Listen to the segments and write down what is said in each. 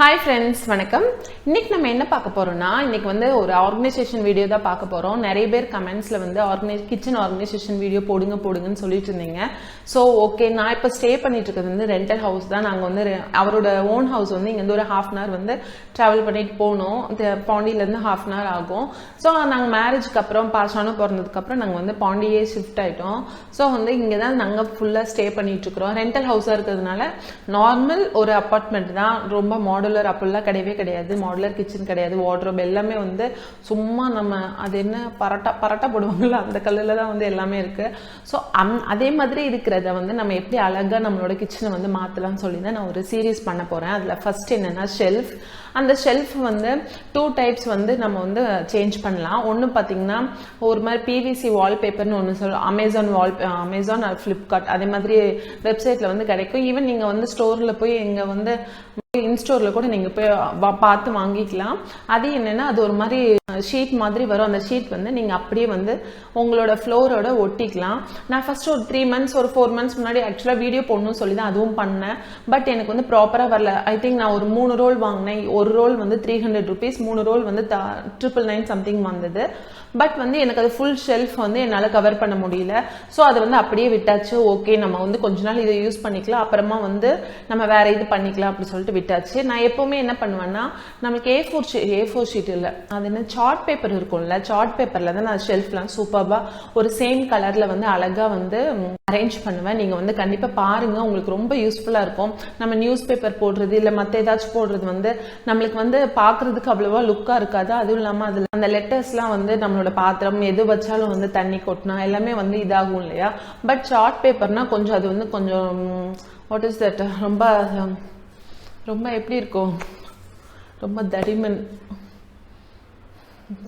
Hi friends, வணக்கம். இன்னைக்கு நம்ம என்ன பார்க்க போறோம்னா, இன்னைக்கு வந்து ஒரு ஆர்கனைசேஷன் வீடியோ தான் பார்க்க போறோம். நிறைய பேர் கமெண்ட்ஸ்ல வந்து கிச்சன் ஆர்கனைசேஷன் வீடியோ போடுங்கன்னு சொல்லிட்டு இருந்தீங்க. ஸோ ஓகே, நான் இப்போ ஸ்டே பண்ணிட்டு இருக்கிறது வந்து ரெண்டல் ஹவுஸ் தான். நாங்கள் வந்து அவரோட ஓன் ஹவுஸ் வந்து இங்கேருந்து ஒரு ½ hour வந்து ட்ராவல் பண்ணிட்டு போகணும். பாண்டியிலேருந்து ½ hour ஆகும். ஸோ நாங்கள் மேரேஜ்க்கு அப்புறம் பாஷானு பிறந்ததுக்கப்புறம் நாங்கள் வந்து பாண்டியே ஷிஃப்ட் ஆகிட்டோம். ஸோ வந்து இங்கே தான் நாங்கள் ஃபுல்லாக ஸ்டே பண்ணிட்டு இருக்கிறோம். ரெண்டல் ஹவுஸாக இருக்கிறதுனால நார்மல் ஒரு அப்பார்ட்மெண்ட் தான். ரொம்ப மாடுலர் அப்படிலாம் கிடையவே கிடையாது. மாடுலர் கிச்சன் கிடையாது. வார்ட்ரோப் எல்லாமே வந்து சும்மா நம்ம அது என்ன பரட்டா போடுவாங்கல்ல, அந்த கல்லில் தான் வந்து எல்லாமே இருக்கு. ஸோ அதே மாதிரி இருக்கிறத வந்து நம்ம எப்படி அழகா நம்மளோட கிச்சனை வந்து மாற்றலாம்னு சொல்லி தான் நான் ஒரு சீரீஸ் பண்ண போறேன். அதில் ஃபர்ஸ்ட் என்னன்னா ஷெல்ஃப். அந்த ஷெல்ஃப் வந்து 2 டைப்ஸ் வந்து நம்ம வந்து சேஞ்ச் பண்ணலாம். ஒன்று பார்த்தீங்கன்னா ஒரு மாதிரி பிவிசி வால்பேப்பர்னு ஒன்று சொல்லுவோம். அமேசான் ஆர் ஃப்ளிப்கார்ட் அதே மாதிரி வெப்சைட்டில் வந்து கிடைக்கும். ஈவன் நீங்கள் வந்து ஸ்டோரில் போய் இங்கே வந்து இன்ஸ்டோரில் கூட நீங்கள் போய் பார்த்து வாங்கிக்கலாம். அது என்னென்னா அது ஒரு மாதிரி ஷீட் மாதிரி வரும். அந்த ஷீட் வந்து நீங்கள் அப்படியே வந்து உங்களோட ஃப்ளோரோட ஒட்டிக்கலாம். நான் ஃபர்ஸ்ட் ஒரு 3 months ஒரு 4 months முன்னாடி ஆக்சுவலாக வீடியோ போடணும்னு சொல்லி தான் அதுவும் பண்ணேன். பட் எனக்கு வந்து ப்ராப்பராக வரல. ஐ திங்க் நான் ஒரு 3 ரோல் வாங்கினேன். ஒரு ரோல் வந்து 300 rupees, 3 ரோல் வந்து 999 சம்திங் வந்தது. பட் வந்து எனக்கு அது ஃபுல் ஷெல்ஃப் வந்து என்னால் கவர் பண்ண முடியல. ஸோ அதை வந்து அப்படியே விட்டாச்சு. ஓகே, நம்ம வந்து கொஞ்ச நாள் இதை யூஸ் பண்ணிக்கலாம், அப்புறமா வந்து நம்ம வேற இது பண்ணிக்கலாம் அப்படி சொல்லிட்டு விட்டாச்சு. நான் எப்பவுமே என்ன பண்ணுவேன்னா, நம்மளுக்கு A4 ஷீட் இல்லை, அது என்ன சார்ட் பேப்பர் இருக்கும்ல, சார்ட் பேப்பர்ல தான் நான் ஷெல்ஃப்லாம் சூப்பர்பா ஒரு சேம் கலர்ல வந்து அழகா வந்து அரேஞ்ச் பண்ணுவேன். நீங்க வந்து கண்டிப்பா பாருங்க, உங்களுக்கு ரொம்ப யூஸ்ஃபுல்லா இருக்கும். நம்ம நியூஸ் பேப்பர் போடுறது இல்லை மற்ற ஏதாச்சும் போடுறது வந்து நம்மளுக்கு வந்து பாக்குறதுக்கு அவ்வளவா லுக்கா இருக்காது. அதுவும் இல்லாம அதுல அந்த லெட்டர்ஸ்லாம் வந்து நம்மளோட பாத்திரம் எது வச்சாலும் வந்து தண்ணி கொட்டினா எல்லாமே வந்து இதாகும் இல்லையா. பட் சார்ட் பேப்பர்னா கொஞ்சம் அது வந்து கொஞ்சம் வாட் இஸ் தட் ரொம்ப ரொம்ப எப்படி இருக்கும், ரொம்ப தடிமன்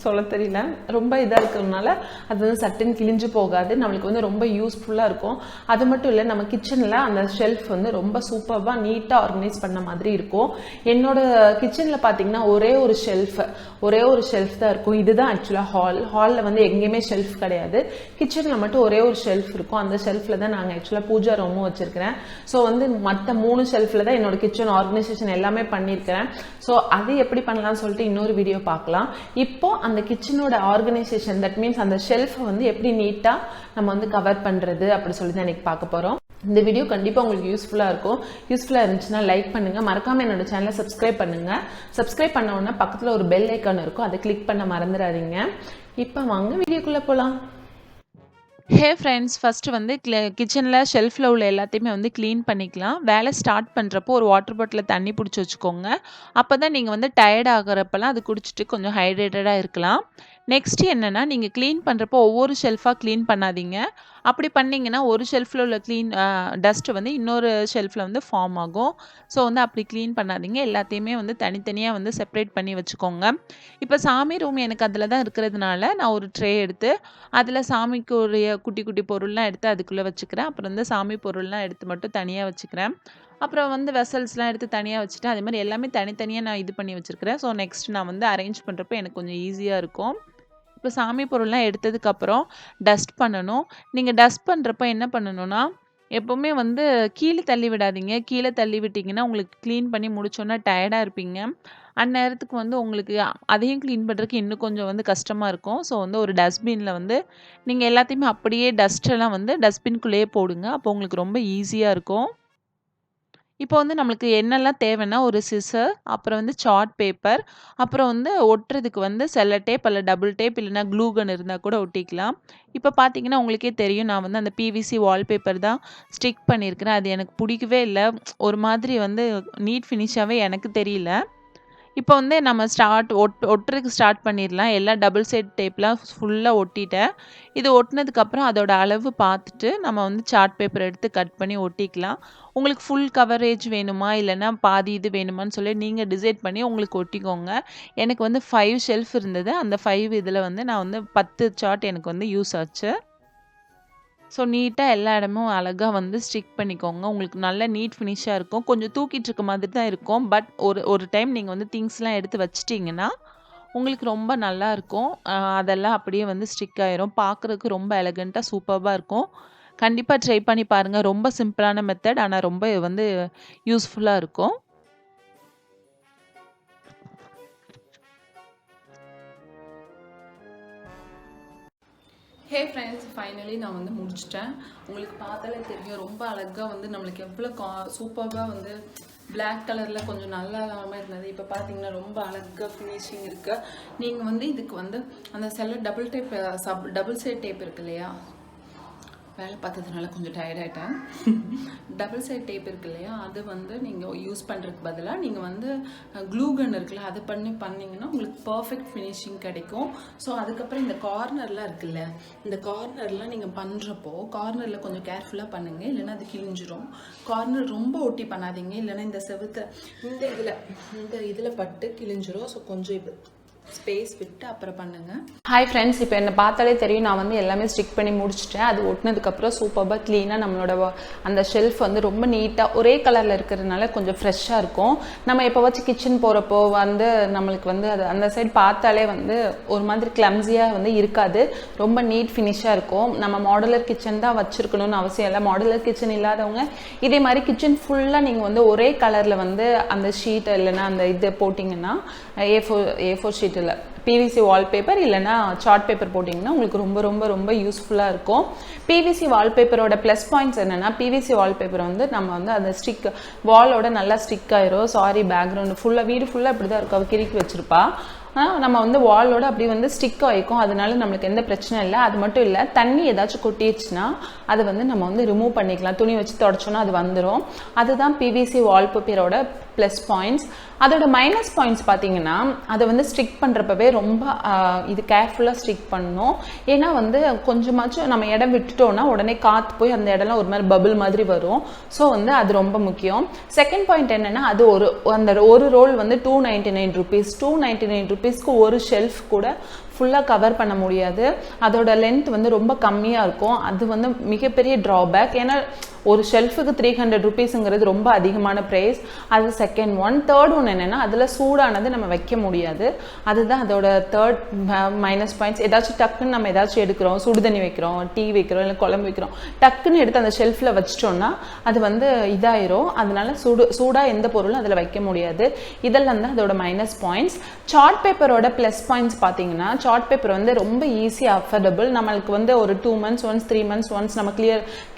சொல்ல தெரியல, ரொம்ப இதாக இருக்கிறதுனால அது வந்து சட்டுன்னு கிழிஞ்சு போகாது. நம்மளுக்கு வந்து ரொம்ப யூஸ்ஃபுல்லாக இருக்கும். அது மட்டும் இல்லை, நம்ம கிச்சனில் அந்த ஷெல்ஃப் வந்து ரொம்ப சூப்பராக நீட்டாக ஆர்கனைஸ் பண்ண மாதிரி இருக்கும். என்னோட கிச்சனில் பார்த்தீங்கன்னா ஒரே ஒரு ஷெல்ஃப் தான் இருக்கும். இதுதான் ஆக்சுவலாக ஹாலில் வந்து எங்கேயுமே ஷெல்ஃப் கிடையாது. கிச்சனில் மட்டும் ஒரே ஒரு ஷெல்ஃப் இருக்கும். அந்த ஷெல்ஃபில் தான் நாங்கள் ஆக்சுவலாக பூஜா ரூமும் வச்சுருக்கிறேன். ஸோ வந்து மற்ற 3 ஷெல்ஃபில் தான் என்னோட கிச்சன் ஆர்கனைசேஷன் எல்லாமே பண்ணியிருக்கிறேன். ஸோ அது எப்படி பண்ணலாம்னு சொல்லிட்டு இன்னொரு வீடியோ பார்க்கலாம். இப்போ அந்த கிச்சனோட ஆர்கனைசேஷன், தட் மீன்ஸ் அந்த ஷெல்ஃபை வந்து எப்படி நீட்டா நம்ம வந்து கவர் பண்றது அப்படி சொல்லி தான் இன்னைக்கு பார்க்க போறோம். இந்த வீடியோ கண்டிப்பா உங்களுக்கு யூஸ்ஃபுல்லா இருக்கும். யூஸ்ஃபுல்லா இருந்துச்சுன்னா லைக் பண்ணுங்க, மறக்காம என்னோட சேனலை சப்ஸ்கிரைப் பண்ணுங்க. சப்ஸ்கிரைப் பண்ண உடனே பக்கத்துல ஒரு பெல் ஐக்கான் இருக்கும், அதை கிளிக் பண்ண மறந்துடாதீங்க. இப்போ வாங்க வீடியோக்குள்ள போலாம். ஹே ஃப்ரெண்ட்ஸ், ஃபஸ்ட்டு வந்து கிச்சனில் ஷெல்ஃபில் உள்ள எல்லாத்தையுமே வந்து க்ளீன் பண்ணிக்கலாம். வேலை ஸ்டார்ட் பண்ணுறப்போ ஒரு வாட்டர் பாட்டிலில் தண்ணி பிடிச்சி வச்சுக்கோங்க. அப்போ தான் நீங்கள் வந்து டயர்ட் ஆகிறப்பெல்லாம் அது குடிச்சிட்டு கொஞ்சம் ஹைட்ரேட்டடாக இருக்கலாம். நெக்ஸ்ட்டு என்னென்னா, நீங்கள் க்ளீன் பண்ணுறப்போ ஒவ்வொரு ஷெல்ஃபாக க்ளீன் பண்ணாதீங்க. அப்படி பண்ணிங்கன்னா ஒரு ஷெல்ஃபில் உள்ள டஸ்ட்டு வந்து இன்னொரு ஷெல்ஃபில் வந்து ஃபார்ம் ஆகும். ஸோ வந்து அப்படி க்ளீன் பண்ணாதீங்க. எல்லாத்தையுமே வந்து தனித்தனியாக வந்து செப்பரேட் பண்ணி வச்சுக்கோங்க. இப்போ சாமி ரூம் எனக்கு அதில் தான் இருக்கிறதுனால நான் ஒரு ட்ரே எடுத்து அதில் சாமிக்குரிய குட்டி குட்டி பொருள்லாம் எடுத்து அதுக்குள்ளே வச்சுக்கிறேன். அப்புறம் வந்து சாமி பொருள்லாம் எடுத்து மட்டும் தனியாக வச்சுக்கிறேன். அப்புறம் வந்து வெசல்ஸ்லாம் எடுத்து தனியாக வச்சுட்டு அதே மாதிரி எல்லாமே தனித்தனியாக நான் இது பண்ணி வச்சுருக்கிறேன். ஸோ நெக்ஸ்ட் நான் வந்து அரேஞ்ச் பண்ணுறப்போ எனக்கு கொஞ்சம் ஈஸியாக இருக்கும். இப்போ சாமி பொருள்லாம் எடுத்ததுக்கப்புறம் டஸ்ட் பண்ணணும். நீங்கள் டஸ்ட் பண்ணுறப்ப என்ன பண்ணணும்னா, எப்போவுமே வந்து கீழே தள்ளி விடாதீங்க. கீழே தள்ளி விட்டிங்கன்னா உங்களுக்கு க்ளீன் பண்ணி முடிச்சோன்னா டயர்டாக இருப்பீங்க. அந்நேரத்துக்கு வந்து உங்களுக்கு அதையும் க்ளீன் பண்ணுறதுக்கு இன்னும் கொஞ்சம் வந்து கஷ்டமாக இருக்கும். ஸோ வந்து ஒரு டஸ்ட்பினில் வந்து நீங்கள் எல்லாத்தையுமே அப்படியே டஸ்ட்டெல்லாம் வந்து டஸ்ட்பின்குள்ளேயே போடுங்க. அப்போ உங்களுக்கு ரொம்ப ஈஸியாக இருக்கும். இப்போ வந்து நம்மளுக்கு என்னெல்லாம் தேவைன்னா, ஒரு சிசர், அப்புறம் வந்து சார்ட் பேப்பர், அப்புறம் வந்து ஒட்டுறதுக்கு வந்து செல்லோ டேப் அல்ல டபுள் டேப் இல்லைனா க்ளூ கன் இருந்தால் கூட ஒட்டிக்கலாம். இப்போ பார்த்தீங்கன்னா உங்களுக்கே தெரியும், நான் வந்து அந்த பிவிசி வால்பேப்பர் தான் ஸ்டிக் பண்ணியிருக்கிறேன். அது எனக்கு பிடிக்கவே இல்லை. ஒரு மாதிரி வந்து நீட் ஃபினிஷாகவே எனக்கு தெரியல. இப்போ வந்து நம்ம ஒட்டுறதுக்கு ஸ்டார்ட் பண்ணிடலாம். எல்லா டபுள் சைட் டேப்லாம் ஃபுல்லாக ஒட்டிட்டேன். இது ஒட்டினதுக்கப்புறம் அதோட அளவு பார்த்துட்டு நம்ம வந்து சார்ட் பேப்பர் எடுத்து கட் பண்ணி ஒட்டிக்கலாம். உங்களுக்கு ஃபுல் கவரேஜ் வேணுமா இல்லைன்னா பாதி இது வேணுமான்னு சொல்லி நீங்கள் டிசைட் பண்ணி உங்களுக்கு ஒட்டிக்கோங்க. எனக்கு வந்து 5 ஷெல்ஃப் இருந்தது. அந்த 5 இதில் வந்து நான் வந்து 10 சார்ட் எனக்கு வந்து யூஸ் ஆச்சு. ஸோ நீட்டாக எல்லா இடமும் அழகாக வந்து ஸ்டிக் பண்ணிக்கோங்க. உங்களுக்கு நல்ல நீட் ஃபினிஷாக இருக்கும். கொஞ்சம் தூக்கிட்டு இருக்க மாதிரி தான் இருக்கும். பட் ஒரு டைம் நீங்கள் வந்து திங்ஸ்லாம் எடுத்து வச்சிட்டிங்கன்னா உங்களுக்கு ரொம்ப நல்லாயிருக்கும். அதெல்லாம் அப்படியே வந்து ஸ்டிக் ஆயிரும். பார்க்குறதுக்கு ரொம்ப எலகண்ட்டாக சூப்பர்பாக இருக்கும். கண்டிப்பாக ட்ரை பண்ணி பாருங்கள். ரொம்ப சிம்பிளான மெத்தட், ஆனால் ரொம்ப வந்து யூஸ்ஃபுல்லாக இருக்கும். ஹே ஃப்ரெண்ட்ஸ், ஃபைனலி நான் வந்து முடிச்சிட்டேன். உங்களுக்கு பார்த்தாலே தெரியும் ரொம்ப அழகாக வந்து நம்மளுக்கு எவ்வளோ சூப்பராக வந்து பிளாக் கலரில் கொஞ்சம் நல்லா இல்லாமல் இருந்தது. இப்போ பார்த்தீங்கன்னா ரொம்ப அழகாக ஃபினிஷிங் இருக்குது. நீங்கள் வந்து இதுக்கு வந்து அந்த செல்ல டபுள் சைட் டேப் இருக்கு இல்லையா, வேலை பார்த்ததுனால கொஞ்சம் டயர்டாயிட்டேன். டபுள் சைட் டேப் இருக்கு இல்லையா, அது வந்து நீங்கள் யூஸ் பண்ணுறதுக்கு பதிலாக நீங்கள் வந்து க்ளூ கன் இருக்குல்ல, அது பண்ணிங்கன்னா உங்களுக்கு பர்ஃபெக்ட் ஃபினிஷிங் கிடைக்கும். ஸோ அதுக்கப்புறம் இந்த கார்னர்லாம் இருக்குல்ல, இந்த கார்னர்லாம் நீங்கள் பண்ணுறப்போ கார்னரில் கொஞ்சம் கேர்ஃபுல்லாக பண்ணுங்கள், இல்லைன்னா அது கிழிஞ்சிரும். கார்னர் ரொம்ப ஒட்டி பண்ணாதீங்க, இல்லைன்னா இந்த செவுத்தை இந்த இதில் பட்டு கிழிஞ்சிரும். ஸோ கொஞ்சம் ஸ்பேஸ் விட்டு அப்புறம் பண்ணுங்க. ஹாய் ஃப்ரெண்ட்ஸ், இப்போ என்னை பார்த்தாலே தெரியும் நான் வந்து எல்லாமே ஸ்டிக் பண்ணி முடிச்சிட்டேன். அது ஒட்டினதுக்கப்புறம் சூப்பராக க்ளீனாக நம்மளோட அந்த ஷெல்ஃப் வந்து ரொம்ப நீட்டாக ஒரே கலரில் இருக்கிறதுனால கொஞ்சம் ஃப்ரெஷ்ஷாக இருக்கும். நம்ம எப்போ வச்சு கிச்சன் போகிறப்போ வந்து நம்மளுக்கு வந்து அது அந்த சைடு பார்த்தாலே வந்து ஒரு மாதிரி கிளம்ஸியாக வந்து இருக்காது, ரொம்ப நீட் ஃபினிஷாக இருக்கும். நம்ம மாடுலர் கிச்சன் தான் வச்சுருக்கணும்னு அவசியம் இல்லை. மாடுலர் கிச்சன் இல்லாதவங்க இதே மாதிரி கிச்சன் ஃபுல்லாக நீங்கள் வந்து ஒரே கலரில் வந்து அந்த ஷீட் இல்லைன்னா அந்த இது போட்டிங்கன்னா A4 ஷீட் இல்லை, பிவிசி வால்பேப்பர் இல்லைன்னா சார்ட் பேப்பர் போட்டிங்கன்னா உங்களுக்கு ரொம்ப ரொம்ப ரொம்ப யூஸ்ஃபுல்லாக இருக்கும். பிவிசி வால்பேப்பரோட ப்ளஸ் பாயிண்ட்ஸ் என்னென்னா, பிவிசி வால்பேப்பர் வந்து நம்ம வந்து அந்த ஸ்டிக் வாலோட நல்லா ஸ்டிக் ஆயிரும். சாரி, பேக்ரவுண்டு ஃபுல்லாக வீடு ஃபுல்லாக இப்படி தான் இருக்கும், அவள் கிறுக்கி வச்சுருப்பா. நம்ம வந்து வாலோட அப்படி வந்து ஸ்டிக் ஆகிக்கும், அதனால நம்மளுக்கு எந்த பிரச்சனை இல்லை. அது மட்டும் இல்லை, தண்ணி ஏதாச்சும் கொட்டிடுச்சுன்னா அதை வந்து நம்ம வந்து ரிமூவ் பண்ணிக்கலாம், துணி வச்சு தொடச்சோன்னா அது வந்துடும். அதுதான் பிவிசி வால்பேப்பரோட ப்ளஸ் பாயிண்ட்ஸ். அதோட மைனஸ் பாயிண்ட்ஸ் பார்த்தீங்கன்னா, அதை வந்து ஸ்டிக் பண்ணுறப்பவே ரொம்ப இது கேர்ஃபுல்லாக ஸ்டிக் பண்ணணும். ஏன்னா வந்து கொஞ்சமாச்சும் நம்ம இடம் விட்டுட்டோம்னா உடனே காற்று போய் அந்த இடம்லாம் ஒரு மாதிரி பபிள் மாதிரி வரும். ஸோ வந்து அது ரொம்ப முக்கியம். செகண்ட் பாயிண்ட் என்னென்னா, அது அந்த ஒரு ரோல் வந்து 299 rupees. 299 rupeesக்கு ஒரு ஷெல்ஃப் கூட ஃபுல்லாக கவர் பண்ண முடியாது. அதோட லென்த் வந்து ரொம்ப கம்மியாக இருக்கும். அது வந்து மிகப்பெரிய ட்ராபேக். ஏன்னா ஒரு ஷெல்ஃபுக்கு 300 rupeesங்கிறது ரொம்ப அதிகமான ப்ரைஸ். அது செகண்ட் ஒன். தேர்ட் ஒன் என்னென்னா, அதில் சூடானது நம்ம வைக்க முடியாது. அதுதான் அதோட தேர்ட் மைனஸ் பாயிண்ட்ஸ். ஏதாச்சும் டக்குன்னு நம்ம ஏதாச்சும் எடுக்கிறோம், சுடுதண்ணி வைக்கிறோம், டீ வைக்கிறோம், இல்லை குழம்பு வைக்கிறோம், டக்குன்னு எடுத்து அந்த ஷெல்ஃபில் வச்சிட்டோம்னா அது வந்து இதாயிரும். அதனால சூடாக எந்த பொருளும் அதில் வைக்க முடியாது. இதெல்லாம் தான் அதோட மைனஸ் பாயிண்ட்ஸ். சார்ட் பேப்பரோட ப்ளஸ் பாயிண்ட்ஸ் பார்த்தீங்கன்னா, சார்ட் பேப்பர் வந்து ரொம்ப ஈஸியாக அஃபோர்டபுள். நம்மளுக்கு வந்து ஒரு 2 months ஒன்ஸ் 3 months ஒன்ஸ் நம்ம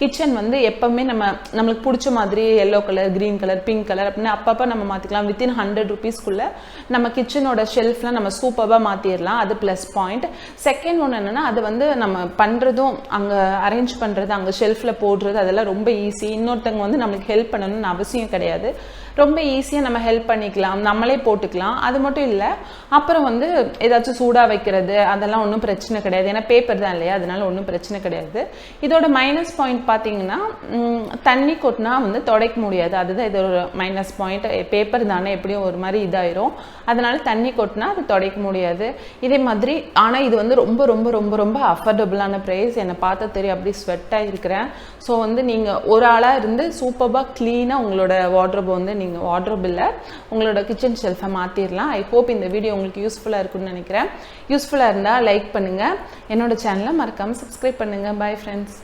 கிச்சன் வந்து எப்பவுமே நம்மளுக்கு பிடிச்ச மாதிரி yellow colour, green colour, pink colour அப்படின்னு அப்பப்போ நம்ம மாற்றிக்கலாம். வித்தின் 100 rupeesக்குள்ளே நம்ம கிச்சனோட ஷெல்ஃப்லாம் நம்ம சூப்பராக மாற்றிடலாம். அது ப்ளஸ் பாயிண்ட். செகண்ட் ஒன்று என்னென்னா, அது வந்து நம்ம பண்ணுறதும் அங்கே அரேஞ்ச் பண்ணுறது, அங்கே ஷெல்ஃபில் போடுறது, அதெல்லாம் ரொம்ப ஈஸி. இன்னொருத்தவங்க வந்து நம்மளுக்கு ஹெல்ப் பண்ணணும்னு அவசியம் கிடையாது. ரொம்ப ஈஸியாக நம்ம ஹெல்ப் பண்ணிக்கலாம், நம்மளே போட்டுக்கலாம். அது மட்டும் இல்லை, அப்புறம் வந்து ஏதாச்சும் சூடாக வைக்கிறது அதெல்லாம் ஒன்றும் பிரச்சனை கிடையாது. ஏன்னா பேப்பர் தான் இல்லையா, அதனால ஒன்றும் பிரச்சனை கிடையாது. இதோட மைனஸ் பாயிண்ட் பார்த்தீங்கன்னா, தண்ணி கொட்டினா வந்து துடைக்க முடியாது. அதுதான் இதோட மைனஸ் பாயிண்ட். பேப்பர் தானே எப்படியும் ஒரு மாதிரி இதாயிரும், அதனால தண்ணி கொட்டினா அது துடைக்க முடியாது. இதே மாதிரி ஆனால் இது வந்து ரொம்ப ரொம்ப ரொம்ப ரொம்ப அஃபோர்டபுளான ப்ரைஸ். என்னை பார்த்தா தெரியும், அப்படி ஸ்வெட்டாக இருக்கிறேன். ஸோ வந்து நீங்கள் ஒரு ஆளாக இருந்து சூப்பராக க்ளீனாக உங்களோட வார்ட்ரோப் வந்து நீங்கள் வார்ட்ரோப் இல்லை உங்களோட கிச்சன் ஷெல்ஃபை மாற்றிடலாம். ஐ ஹோப் இந்த வீடியோ உங்களுக்கு யூஸ்ஃபுல்லாக இருக்குன்னு நினைக்கிறேன். யூஸ்ஃபுல்லாக இருந்தால் லைக் பண்ணுங்கள், என்னோட சேனலை மறக்காமல் சப்ஸ்கிரைப் பண்ணுங்கள். Bye friends.